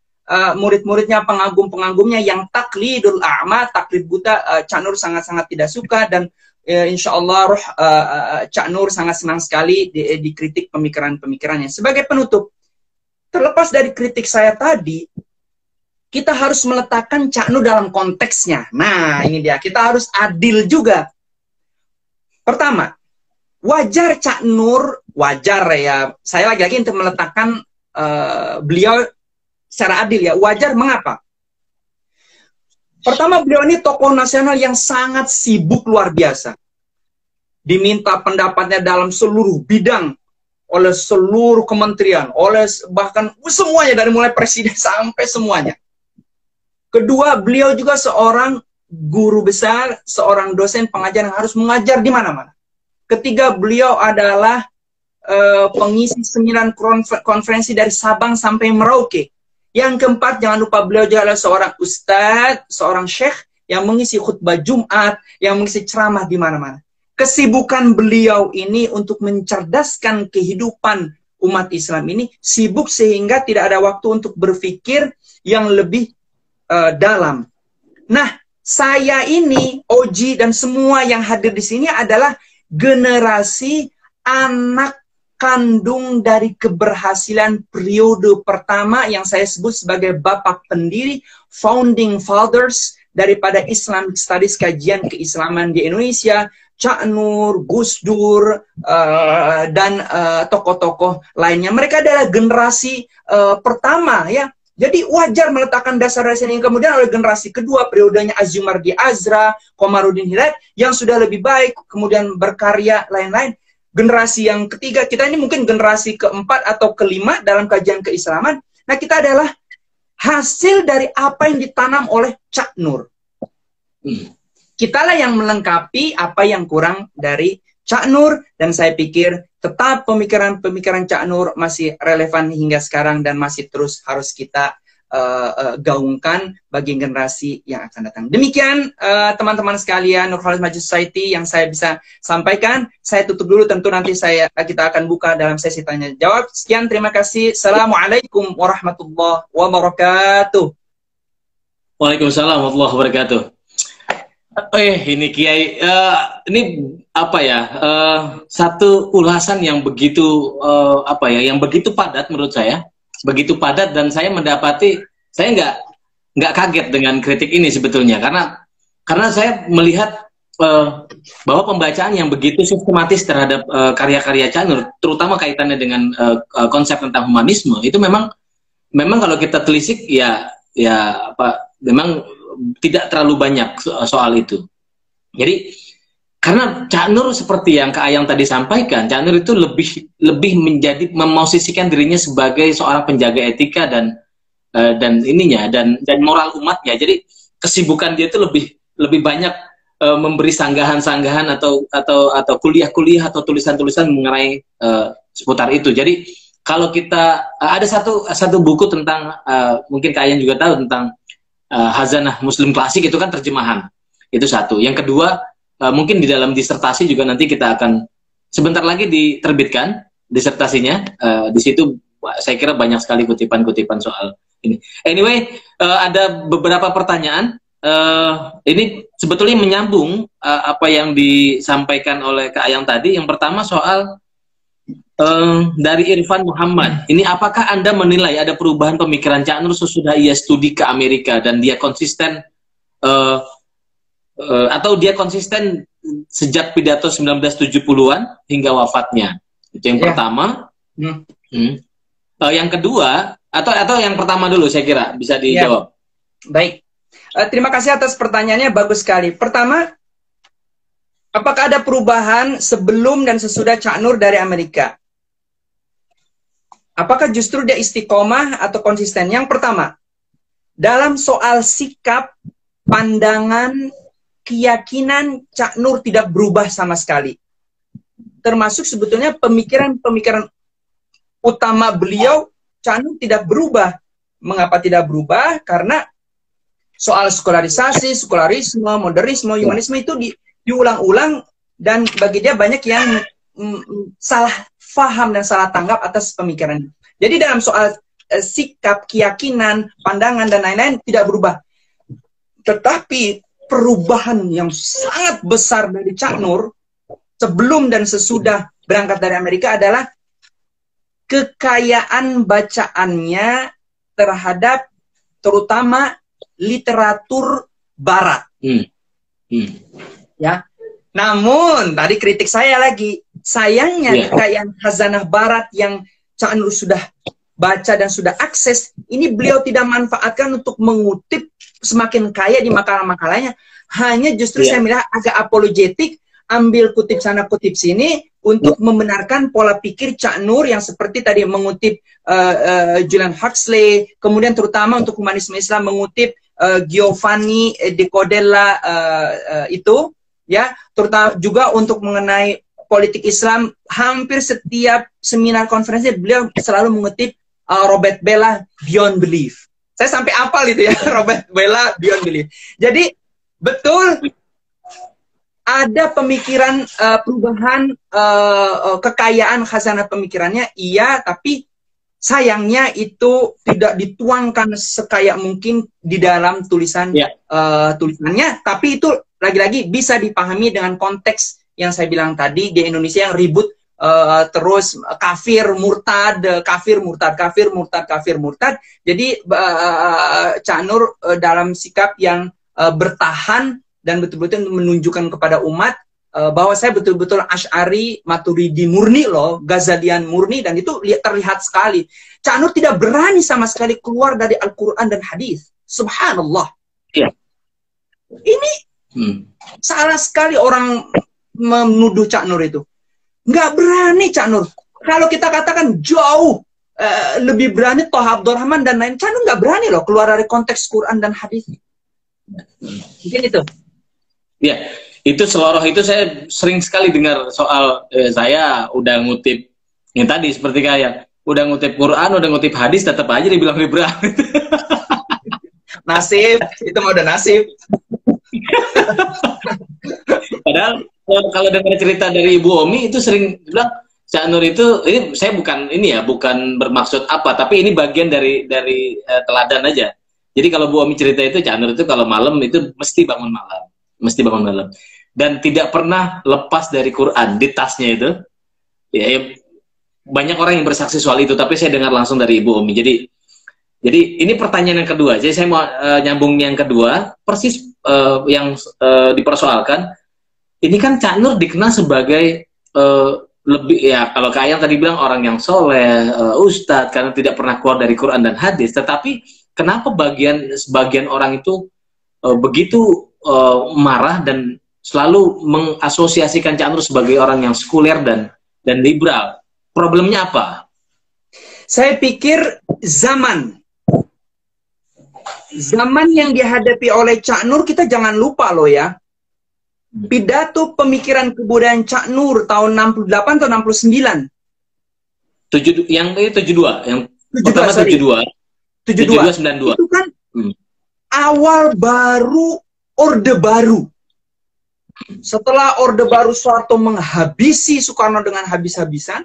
murid-muridnya, pengagum-pengagumnya yang taklidul a'ma, taklid buta. Cak Nur sangat-sangat tidak suka, dan insya Allah Cak Nur sangat senang sekali dikritik pemikiran-pemikirannya. Sebagai penutup, terlepas dari kritik saya tadi, kita harus meletakkan Cak Nur dalam konteksnya. Nah, ini dia. Kita harus adil juga. Pertama, wajar Cak Nur, wajar ya. Saya lagi-lagi untuk meletakkan beliau secara adil ya. Wajar mengapa? Pertama, beliau ini tokoh nasional yang sangat sibuk luar biasa. Diminta pendapatnya dalam seluruh bidang, oleh seluruh kementerian, oleh bahkan semuanya, dari mulai presiden sampai semuanya. Kedua, beliau juga seorang guru besar, seorang dosen pengajar yang harus mengajar di mana-mana. Ketiga, beliau adalah pengisi seminar konferensi dari Sabang sampai Merauke. Yang keempat, jangan lupa beliau juga adalah seorang ustadz, seorang syekh yang mengisi khutbah Jumat, yang mengisi ceramah di mana-mana. Kesibukan beliau ini untuk mencerdaskan kehidupan umat Islam ini sibuk sehingga tidak ada waktu untuk berpikir yang lebih dalam. Nah, saya ini, Oji dan semua yang hadir di sini adalah generasi anak kandung dari keberhasilan periode pertama yang saya sebut sebagai bapak pendiri, founding fathers daripada Islamic Studies, kajian keislaman di Indonesia, Cak Nur, Gus Dur, dan tokoh-tokoh lainnya. Mereka adalah generasi pertama, ya. Jadi wajar meletakkan dasar-dasar yang kemudian oleh generasi kedua, periodenya Azumardi Azra, Komarudin Hidayat, yang sudah lebih baik, kemudian berkarya, lain-lain. Generasi yang ketiga, kita ini mungkin generasi keempat atau kelima dalam kajian keislaman. Nah, kita adalah hasil dari apa yang ditanam oleh Cak Nur. Kitalah yang melengkapi apa yang kurang dari Cak Nur, dan saya pikir tetap pemikiran-pemikiran Cak Nur masih relevan hingga sekarang dan masih terus harus kita gaungkan bagi generasi yang akan datang. Demikian teman-teman sekalian, Nurholis Maju Society yang saya bisa sampaikan. Saya tutup dulu, tentu nanti kita akan buka dalam sesi tanya jawab. Sekian, terima kasih. Assalamualaikum warahmatullahi wabarakatuh. Waalaikumsalam warahmatullahi wabarakatuh. Ini Kiai, ini apa ya? Satu ulasan yang begitu yang begitu padat menurut saya. Begitu padat, dan saya mendapati, saya nggak kaget dengan kritik ini sebetulnya, karena saya melihat bahwa pembacaan yang begitu sistematis terhadap karya-karya Cak Nur, terutama kaitannya dengan konsep tentang humanisme, itu memang kalau kita telisik memang tidak terlalu banyak soal itu. Jadi karena Cak Nur seperti yang Kak Ayang tadi sampaikan, Cak Nur itu lebih memosisikan dirinya sebagai seorang penjaga etika dan moral umatnya. Jadi kesibukan dia itu lebih banyak memberi sanggahan-sanggahan atau kuliah-kuliah atau tulisan-tulisan mengenai seputar itu. Jadi kalau kita ada satu buku tentang mungkin Kak Ayang juga tahu tentang Khazanah Muslim Klasik, itu kan terjemahan. Itu satu. Yang kedua, mungkin di dalam disertasi juga nanti kita akan sebentar lagi diterbitkan disertasinya. Di situ saya kira banyak sekali kutipan-kutipan soal ini. Anyway, ada beberapa pertanyaan. Ini sebetulnya menyambung apa yang disampaikan oleh Kak Ayang tadi. Yang pertama soal dari Irfan Muhammad. Ini apakah Anda menilai ada perubahan pemikiran Cak Nur sesudah ia studi ke Amerika dan dia konsisten atau dia konsisten sejak pidato 1970-an hingga wafatnya? Itu yang pertama. Yang kedua, atau yang pertama dulu saya kira bisa dijawab. Baik. Terima kasih atas pertanyaannya, bagus sekali. Pertama, apakah ada perubahan sebelum dan sesudah Cak Nur dari Amerika? Apakah justru dia istiqomah atau konsisten? Yang pertama, dalam soal sikap, pandangan, keyakinan, Cak Nur tidak berubah sama sekali. Termasuk sebetulnya pemikiran-pemikiran utama beliau, Cak Nur tidak berubah. Mengapa tidak berubah? Karena soal sekularisasi, sekularisme, modernisme, humanisme itu diulang-ulang, dan bagi dia banyak yang salah faham dan salah tanggap atas pemikiran. Jadi dalam soal sikap, keyakinan, pandangan, dan lain-lain tidak berubah. Tetapi perubahan yang sangat besar dari Cak Nur sebelum dan sesudah berangkat dari Amerika adalah kekayaan bacaannya terhadap terutama literatur Barat. Ya. Namun tadi kritik saya lagi, sayangnya kekayaan khazanah Barat yang Cak Nur sudah baca dan sudah akses, ini beliau tidak manfaatkan untuk mengutip semakin kaya di makalah-makalahnya. Hanya justru saya melihat agak apologetik, ambil kutip sana kutip sini untuk membenarkan pola pikir Cak Nur yang seperti tadi mengutip Julian Huxley, kemudian terutama untuk humanisme Islam mengutip Giovanni de Codella itu, ya, terutama juga untuk mengenai politik Islam. Hampir setiap seminar konferensi beliau selalu mengutip Robert Bellah Beyond Belief. Saya sampai hafal itu ya, Robert Bellah Beyond Belief. Jadi betul ada pemikiran perubahan kekayaan khazanah pemikirannya, iya, tapi sayangnya itu tidak dituangkan sekaya mungkin di dalam tulisan tulisannya, tapi itu lagi-lagi bisa dipahami dengan konteks yang saya bilang tadi di Indonesia yang ribut terus kafir murtad. Jadi Cak Nur dalam sikap yang bertahan dan betul-betul menunjukkan kepada umat bahwa saya betul-betul Asy'ari, Maturidi murni loh, Ghazalian murni, dan itu terlihat sekali. Cak Nur tidak berani sama sekali keluar dari Al-Quran dan hadis. Subhanallah. Ya. Ini salah sekali orang menuduh Cak Nur itu. Nggak berani Cak Nur. Kalau kita katakan jauh lebih berani Thaha Abdurrahman dan lain, Cak Nur nggak berani loh keluar dari konteks Quran dan hadis. Mungkin itu. Ya, itu seloroh itu saya sering sekali dengar soal saya udah ngutip yang tadi seperti kayak udah ngutip Quran, udah ngutip hadis, tetap aja dibilang liberal. Nasib, itu mah udah nasib. Padahal kalau dengar cerita dari Ibu Omi itu sering bilang Cak Nur itu, ini saya bukan ini ya, bukan bermaksud apa, tapi ini bagian dari teladan aja. Jadi kalau Bu Omi cerita itu Cak Nur itu kalau malam itu mesti bangun malam, dan tidak pernah lepas dari Quran di tasnya itu. Ya, banyak orang yang bersaksi soal itu, tapi saya dengar langsung dari Ibu Omi. Jadi ini pertanyaan yang kedua. Jadi saya mau nyambung yang kedua, persis yang dipersoalkan. Ini kan Cak Nur dikenal sebagai lebih, ya kalau Kak Ayang tadi bilang orang yang soleh, ustadz, karena tidak pernah keluar dari Quran dan hadis. Tetapi kenapa sebagian orang itu begitu marah dan selalu mengasosiasikan Cak Nur sebagai orang yang sekuler dan liberal? Problemnya apa? Saya pikir zaman yang dihadapi oleh Cak Nur, kita jangan lupa loh ya. Pidato pemikiran kebudayaan Cak Nur tahun 68 atau 69. Yang 72, yang pertama 72. 92. Itu kan awal baru Orde Baru. Setelah Orde Baru Soeharto menghabisi Soekarno dengan habis-habisan,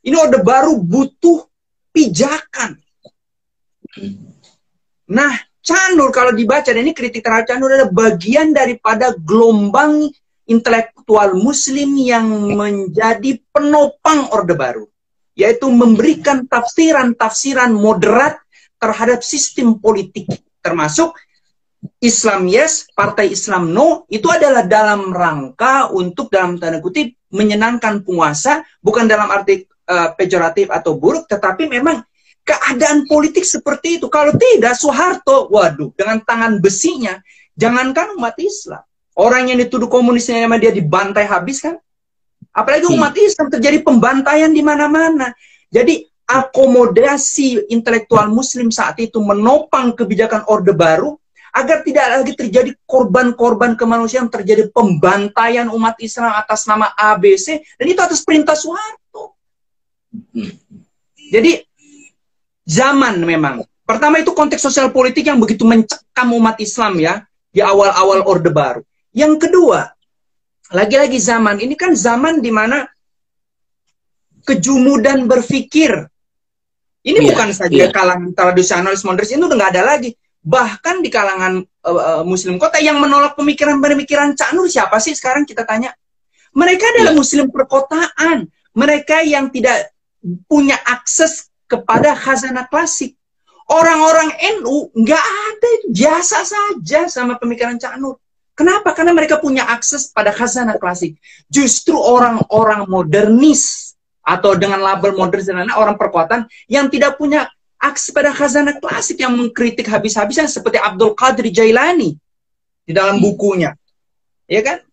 ini Orde Baru butuh pijakan. Nah, Cak Nur kalau dibaca, dan ini kritik terhadap Cak Nur adalah bagian daripada gelombang intelektual muslim yang menjadi penopang Orde Baru, yaitu memberikan tafsiran-tafsiran moderat terhadap sistem politik, termasuk Islam yes, partai Islam no. Itu adalah dalam rangka untuk, dalam tanda kutip, menyenangkan penguasa, bukan dalam arti pejoratif atau buruk, tetapi memang keadaan politik seperti itu. Kalau tidak, Soeharto, waduh, dengan tangan besinya, jangankan umat Islam, orang yang dituduh komunisnya sama dia dibantai habis kan. Apalagi umat Islam, terjadi pembantaian di mana-mana. Jadi akomodasi intelektual muslim saat itu menopang kebijakan Orde Baru agar tidak lagi terjadi korban-korban kemanusiaan, terjadi pembantaian umat Islam atas nama ABC, dan itu atas perintah Soeharto. Jadi zaman memang. Pertama itu konteks sosial politik yang begitu mencekam umat Islam ya, di awal-awal Orde Baru. Yang kedua, lagi-lagi zaman, ini kan zaman di mana kejumudan berpikir. Ini bukan saja kalangan tradisionalis modernis, itu udah nggak ada lagi. Bahkan di kalangan muslim kota yang menolak pemikiran-pemikiran Cak Nur, siapa sih sekarang kita tanya? Mereka adalah muslim perkotaan. Mereka yang tidak punya akses kepada khazanah klasik. Orang-orang NU nggak ada, biasa saja sama pemikiran Cak Nur. Kenapa? Karena mereka punya akses pada khazanah klasik. Justru orang-orang modernis atau dengan label modernis dan orang perkotaan yang tidak punya akses pada khazanah klasik, yang mengkritik habis-habisan seperti Abdul Qadir Jailani di dalam bukunya, ya kan?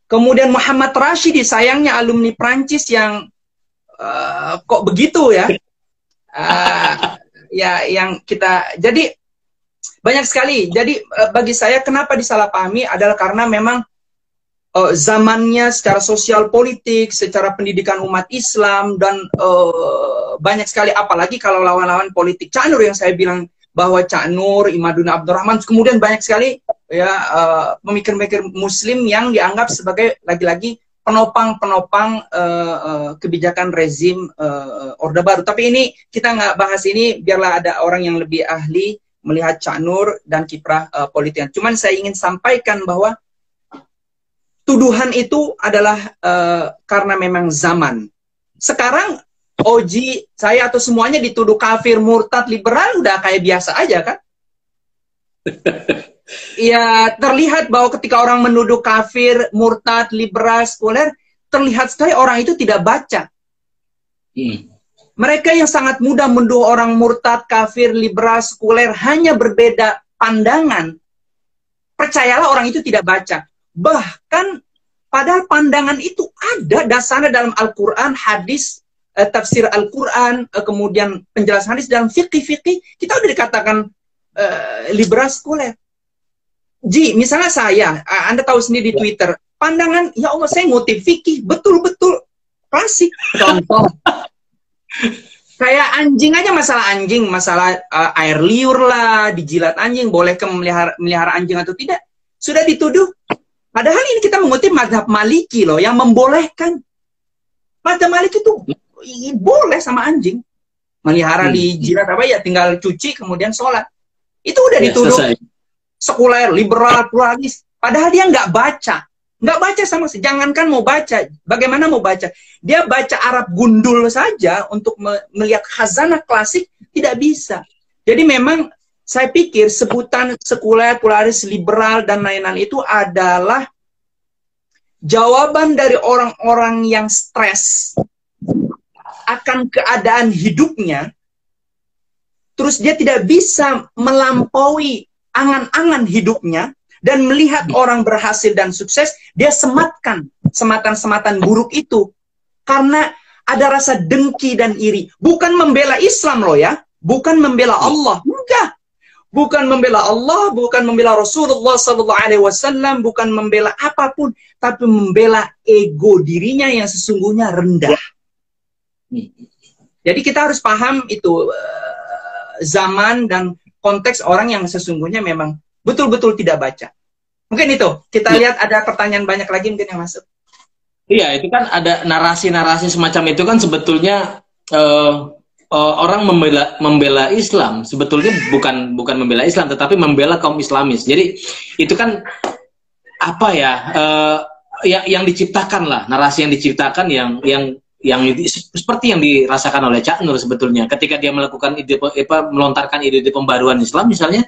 Kemudian Muhammad Rashidi, sayangnya alumni Prancis yang kok begitu ya, ya yang kita, jadi banyak sekali. Jadi bagi saya kenapa disalahpahami adalah karena memang zamannya secara sosial politik, secara pendidikan umat Islam, dan banyak sekali, apalagi kalau lawan-lawan politik Cak Nur yang saya bilang bahwa Cak Nur, Imadun Abdurrahman, kemudian banyak sekali ya pemikir-pemikir muslim yang dianggap sebagai lagi-lagi penopang-penopang kebijakan rezim Orde Baru. Tapi ini kita nggak bahas ini, biarlah ada orang yang lebih ahli melihat Cak Nur dan kiprah politiknya. Cuman saya ingin sampaikan bahwa tuduhan itu adalah karena memang zaman. Sekarang Oji, saya atau semuanya dituduh kafir, murtad, liberal, udah kayak biasa aja kan? Ya, terlihat bahwa ketika orang menuduh kafir, murtad, liberal, sekuler, terlihat sekali orang itu tidak baca. Mereka yang sangat mudah menuduh orang murtad, kafir, liberal, sekuler, hanya berbeda pandangan. Percayalah orang itu tidak baca. Bahkan padahal pandangan itu ada dasarnya dalam Al-Quran, hadis, tafsir Al-Quran, kemudian penjelasan hadis dalam fikih-fikih, kita udah dikatakan liberal sekuler. Ji, misalnya saya, Anda tahu sendiri di Twitter, pandangan, ya Allah saya ngutip fikih, betul-betul klasik. Contoh, kayak anjing aja, masalah air liur lah, dijilat anjing, boleh ke melihara anjing atau tidak, sudah dituduh. Padahal ini kita mengutip mazhab Maliki loh, yang membolehkan. Mazhab Maliki itu boleh sama anjing. Melihara dijilat apa ya, tinggal cuci kemudian sholat. Itu udah dituduh sekuler, liberal, pluralis. Padahal dia nggak baca. Nggak baca sama sekali. Jangankan mau baca. Bagaimana mau baca? Dia baca Arab gundul saja untuk melihat khazanah klasik, tidak bisa. Jadi memang saya pikir sebutan sekuler, pluralis, liberal, dan lain-lain itu adalah jawaban dari orang-orang yang stres akan keadaan hidupnya, terus dia tidak bisa melampaui angan-angan hidupnya, dan melihat orang berhasil dan sukses, dia sematkan sematan-sematan buruk itu. Karena ada rasa dengki dan iri. Bukan membela Islam loh ya, bukan membela Allah, enggak. Bukan membela Allah, bukan membela Rasulullah SAW, bukan membela apapun, tapi membela ego dirinya yang sesungguhnya rendah. Jadi kita harus paham itu zaman dan konteks orang yang sesungguhnya memang betul-betul tidak baca. Mungkin itu. Kita lihat ada pertanyaan banyak lagi mungkin yang masuk. Iya, itu kan ada narasi-narasi semacam itu kan sebetulnya orang membela Islam sebetulnya bukan membela Islam, tetapi membela kaum Islamis. Jadi itu kan apa ya, yang diciptakan lah, narasi yang diciptakan yang seperti yang dirasakan oleh Cak Nur sebetulnya ketika dia melakukan melontarkan ide pembaruan Islam misalnya,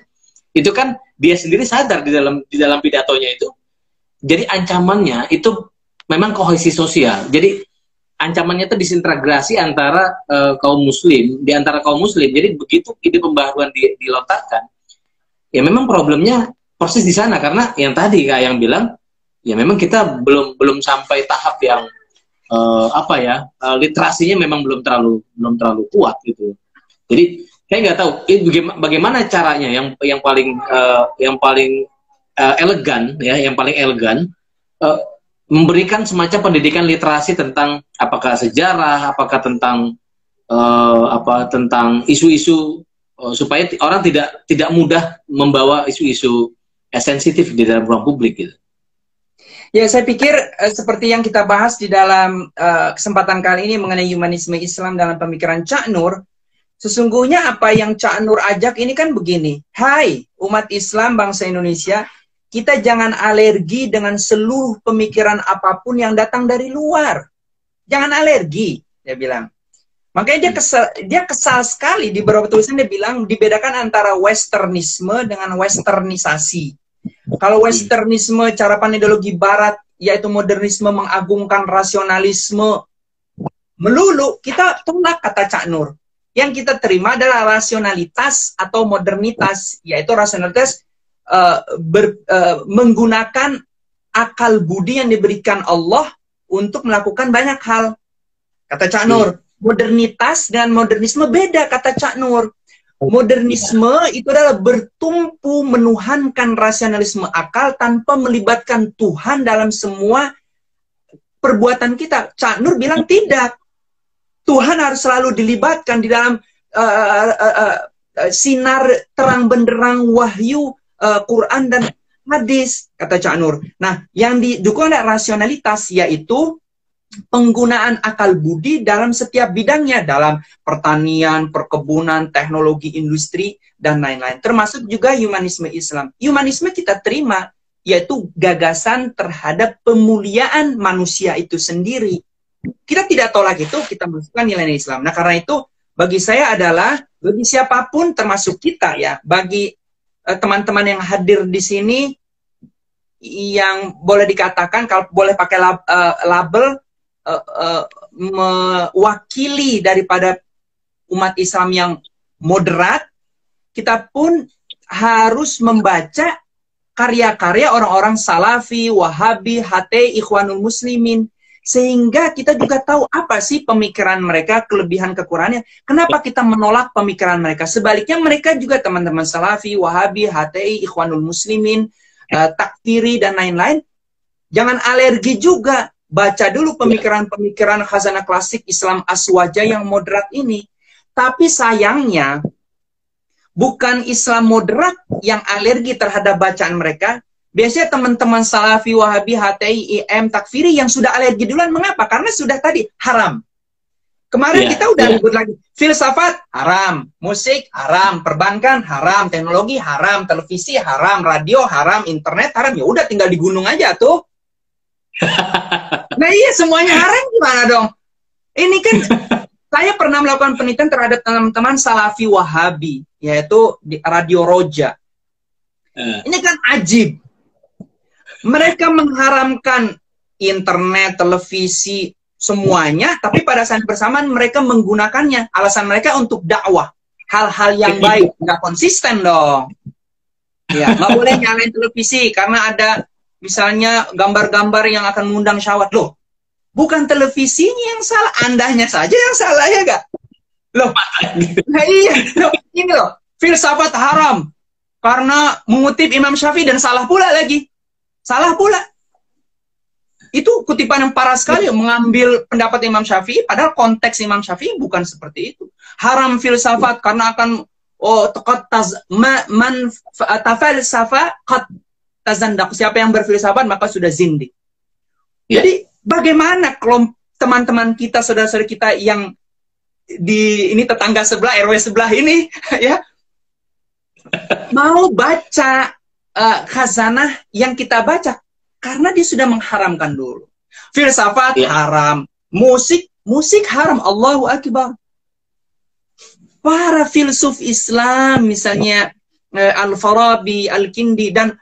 itu kan dia sendiri sadar di dalam pidatonya itu. Jadi ancamannya itu memang kohesi sosial. Jadi ancamannya itu disintegrasi antara kaum muslim, di antara kaum muslim. Jadi begitu ide pembaruan dilontarkan, ya memang problemnya persis di sana, karena yang tadi kayak yang bilang, ya memang kita belum sampai tahap yang literasinya memang belum terlalu kuat gitu. Jadi saya nggak tahu bagaimana caranya yang paling elegan ya, yang paling elegan memberikan semacam pendidikan literasi tentang apakah sejarah, apakah tentang tentang isu-isu supaya orang tidak mudah membawa isu-isu sensitif di dalam ruang publik gitu. Ya, saya pikir seperti yang kita bahas di dalam kesempatan kali ini mengenai humanisme Islam dalam pemikiran Cak Nur, sesungguhnya apa yang Cak Nur ajak ini kan begini, hai umat Islam bangsa Indonesia, kita jangan alergi dengan seluruh pemikiran apapun yang datang dari luar. Jangan alergi, dia bilang. Makanya dia kesal sekali di beberapa tulisan, dia bilang dibedakan antara westernisme dengan westernisasi. Kalau westernisme, cara pandang ideologi barat, yaitu modernisme mengagungkan rasionalisme melulu, kita tolak kata Cak Nur. Yang kita terima adalah rasionalitas atau modernitas, yaitu rasionalitas menggunakan akal budi yang diberikan Allah untuk melakukan banyak hal. Kata Cak Nur, modernitas dan modernisme beda, kata Cak Nur. Modernisme itu adalah bertumpu menuhankan rasionalisme akal tanpa melibatkan Tuhan dalam semua perbuatan kita. Cak Nur bilang tidak. Tuhan harus selalu dilibatkan di dalam sinar terang benderang wahyu Quran dan hadis, kata Cak Nur. Nah, yang didukung oleh rasionalitas yaitu penggunaan akal budi dalam setiap bidangnya, dalam pertanian, perkebunan, teknologi, industri, dan lain-lain. Termasuk juga humanisme Islam. Humanisme kita terima, yaitu gagasan terhadap pemuliaan manusia itu sendiri. Kita tidak tolak itu, kita masukkan nilai Islam. Nah, karena itu, bagi saya adalah, bagi siapapun termasuk kita ya, bagi teman-teman yang hadir di sini, yang boleh dikatakan, kalau boleh pakai label, mewakili daripada umat Islam yang moderat, kita pun harus membaca karya-karya orang-orang Salafi, Wahabi, HTI, Ikhwanul Muslimin, sehingga kita juga tahu apa sih pemikiran mereka, kelebihan kekurangannya, kenapa kita menolak pemikiran mereka. Sebaliknya mereka juga teman-teman Salafi, Wahabi, HTI, Ikhwanul Muslimin, takfiri, dan lain-lain, jangan alergi juga. Baca dulu pemikiran-pemikiran khazanah klasik Islam Aswaja yang moderat ini. Tapi sayangnya, bukan Islam moderat yang alergi terhadap bacaan mereka. Biasanya teman-teman Salafi, Wahabi, HTI, IM, takfiri yang sudah alergi duluan. Mengapa? Karena sudah tadi haram. Kemarin kita udah ribut lagi. Filsafat, haram. Musik, haram. Perbankan, haram. Teknologi, haram. Televisi, haram. Radio, haram. Internet, haram. Ya udah tinggal di gunung aja tuh. Nah iya, semuanya haram gimana dong? Ini kan saya pernah melakukan penelitian terhadap teman-teman Salafi Wahabi, yaitu di Radio Roja. Ini kan ajib. Mereka mengharamkan internet, televisi, semuanya, tapi pada saat bersamaan mereka menggunakannya. Alasan mereka untuk dakwah. Hal-hal yang baik. Nggak konsisten dong. Ya, nggak boleh nyalain televisi karena ada misalnya gambar-gambar yang akan mengundang syahwat. Loh, bukan televisinya yang salah, andanya saja yang salah, ya gak? Loh, nah iya, loh, ini loh, filsafat haram karena mengutip Imam Syafi'i dan salah pula lagi. Salah pula. Itu kutipan yang parah sekali, mengambil pendapat Imam Syafi'i, padahal konteks Imam Syafi'i bukan seperti itu. Haram filsafat karena akan man tafalsafa qad tazandak, siapa yang berfilsafat maka sudah zindik. Jadi bagaimana teman-teman kita, saudara-saudara kita yang di ini tetangga sebelah, RW sebelah ini ya mau baca khazanah yang kita baca karena dia sudah mengharamkan dulu. Filsafat haram, musik haram, Allahu Akbar. Para filsuf Islam misalnya Al-Farabi, Al-Kindi, dan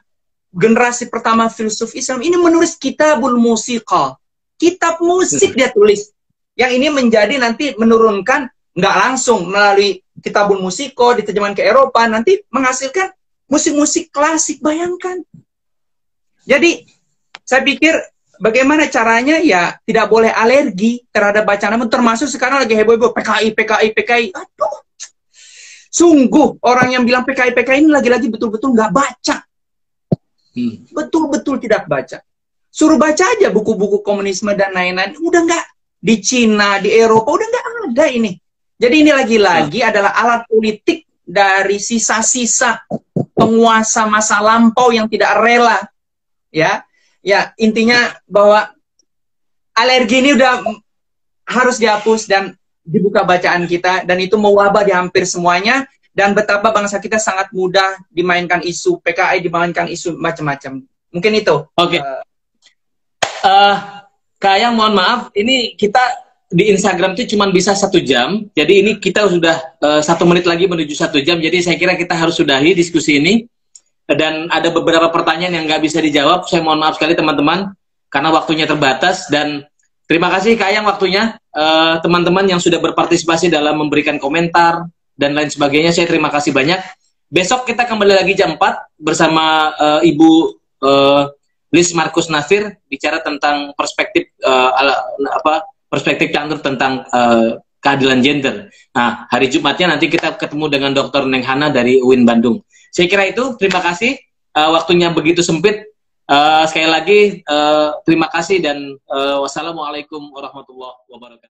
generasi pertama filsuf Islam ini menulis kitabul musiqa. Kitab musik dia tulis. Yang ini menjadi nanti menurunkan, nggak langsung melalui kitabul musiqa, diterjemahkan ke Eropa, nanti menghasilkan musik-musik klasik. Bayangkan. Jadi, saya pikir bagaimana caranya ya tidak boleh alergi terhadap bacaan, namun termasuk sekarang lagi heboh-heboh PKI. Aduh. Sungguh, orang yang bilang PKI ini lagi-lagi betul-betul nggak baca. Betul-betul tidak baca. Suruh baca aja buku-buku komunisme dan lain-lain. Udah nggak. Di Cina, di Eropa, udah nggak ada ini. Jadi ini lagi-lagi adalah alat politik dari sisa-sisa penguasa masa lampau yang tidak rela. Ya, intinya bahwa alergi ini udah harus dihapus dan dibuka bacaan kita. Dan itu mewabah di hampir semuanya. Dan betapa bangsa kita sangat mudah dimainkan isu PKI, dimainkan isu macam-macam. Mungkin itu. Oke. Kak Yang, mohon maaf, ini kita di Instagram itu cuma bisa 1 jam. Jadi ini kita sudah 1 menit lagi menuju 1 jam. Jadi saya kira kita harus sudahi diskusi ini. Dan ada beberapa pertanyaan yang nggak bisa dijawab. Saya mohon maaf sekali teman-teman, karena waktunya terbatas. Dan terima kasih Kak Yang waktunya. Teman-teman yang sudah berpartisipasi dalam memberikan komentar dan lain sebagainya, saya terima kasih banyak. Besok kita kembali lagi jam 4 bersama Ibu Liz Markus Nafir, bicara tentang perspektif perspektif Cak Nur tentang keadilan gender. Nah, hari Jumatnya nanti kita ketemu dengan Dr. Neng Hana dari UIN Bandung. Saya kira itu, terima kasih. Waktunya begitu sempit. Sekali lagi terima kasih dan wassalamualaikum warahmatullahi wabarakatuh.